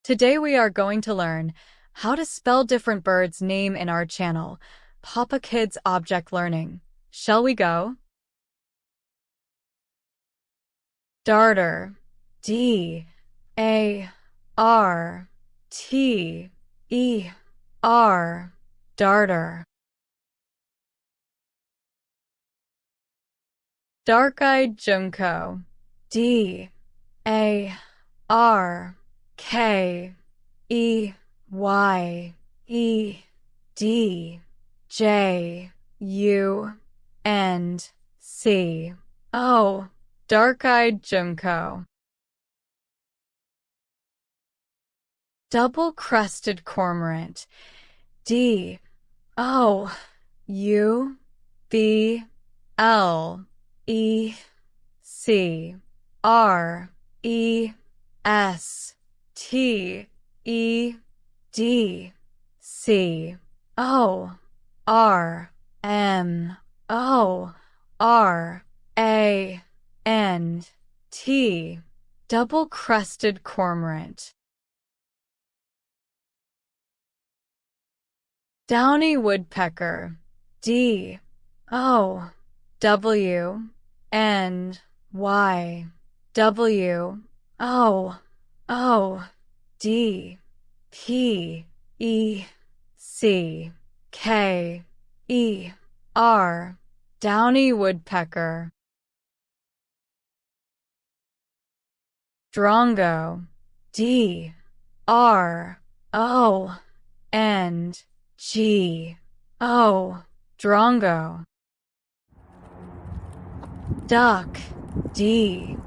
Today we are going to learn how to spell different birds' name in our channel, Papa Kids Object Learning. Shall we go? Darter. D-A-R-T-E-R. Darter. Dark-eyed junco. D-A-R-K-E-Y-E-D-J-U-N-C-O. Dark-eyed junco. Double-crested cormorant. D-O-U-B-L-E-C-R-E-S-T-E-D-C-O-R-M-O-R-A-N-T. Double-crested cormorant. Downy woodpecker. D-O-W-N-Y-W-O-D-P-E-C-K-E-R. Downy woodpecker. Drongo. D-R-O-N-G-O. Drongo. Duck. D-U-C-K.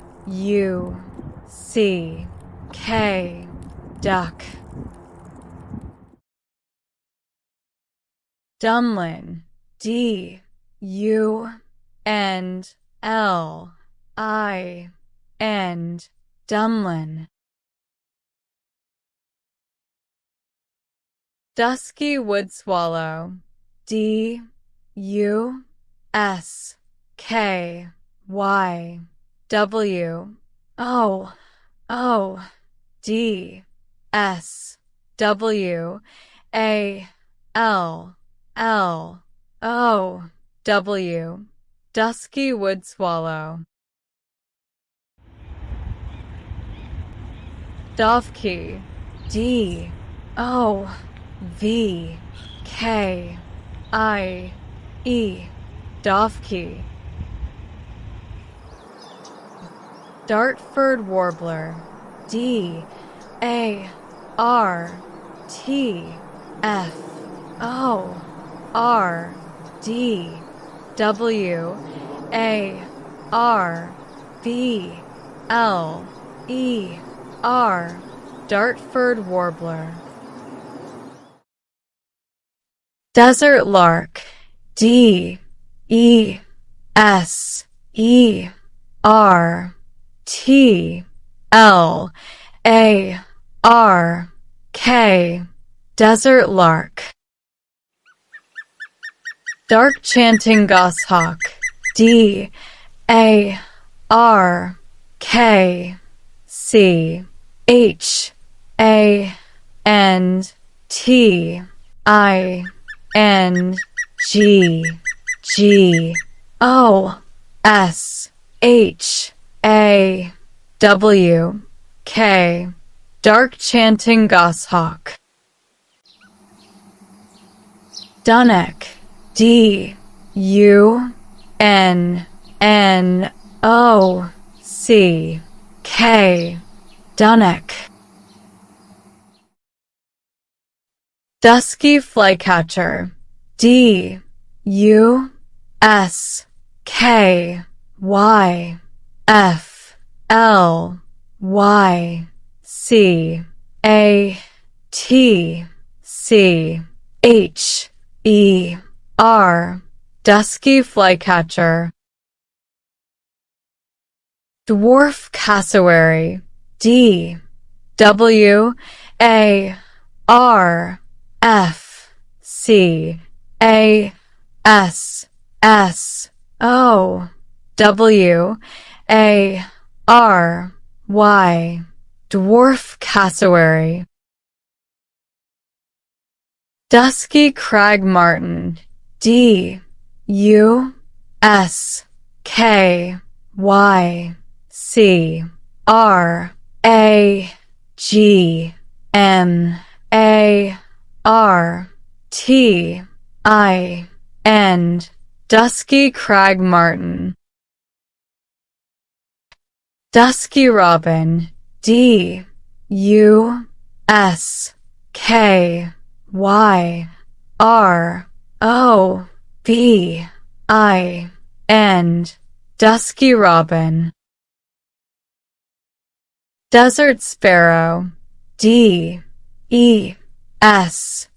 Duck. Dunlin. D-U-N-L-I-N. Dunlin. Dusky wood swallow. D-U-S-K-Y-W-O-O-D-S-W-A-L-L-O-W. Dusky wood swallow. Dovekey. D-O-V-K-I-E. Dovekey. Dartford warbler. D-A-R-T-F-O-R-D-W-A-R-B-L-E-R. Dartford warbler. Desert lark. D-E-S-E-R-T-L-A-R-K. Desert lark. Dark chanting goshawk. D-A-N-T-I-N-G-G-O-S-H-A-W-K. Dark chanting goshawk. Dunnock. D-U-N-N-O-C-K. Dunnock. Dusky flycatcher. D-U-S-K-Y-F-L-Y-C-A-T-C-H-E-R. Dusky flycatcher. Dwarf cassowary. D-W-A-R-F-C-A-S-S-O-W-A-R-Y. dwarf cassowary. Dusky crag martin. DUSKYmartin. Dusky crag martin. Dusky robin. DUSKYROBIN. Dusky robin. Desert sparrow. DESERTSparrow.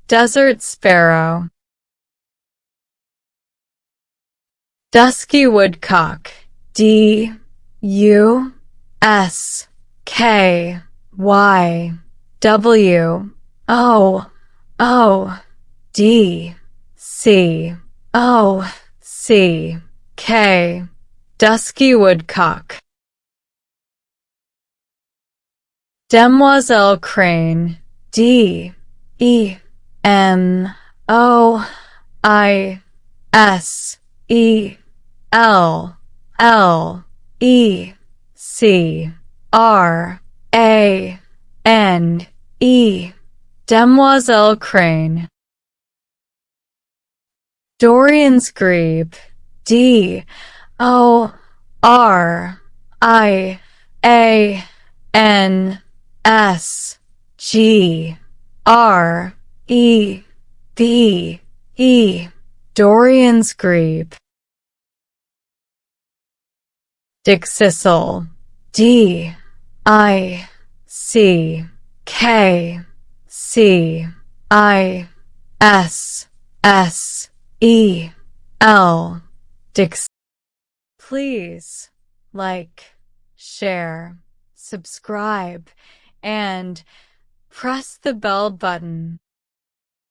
Desert sparrow. Dusky woodcock. DUSKYWODCK. Dusky woodcock. Demoiselle crane. DEMOISELLE. Demoiselle crane. Dorian's grebe. DORIANSGREBE. Dorian's grebe. Dickcissel. DICKCISSEL. Dickcissel. Please like, share, subscribe, and press the bell button.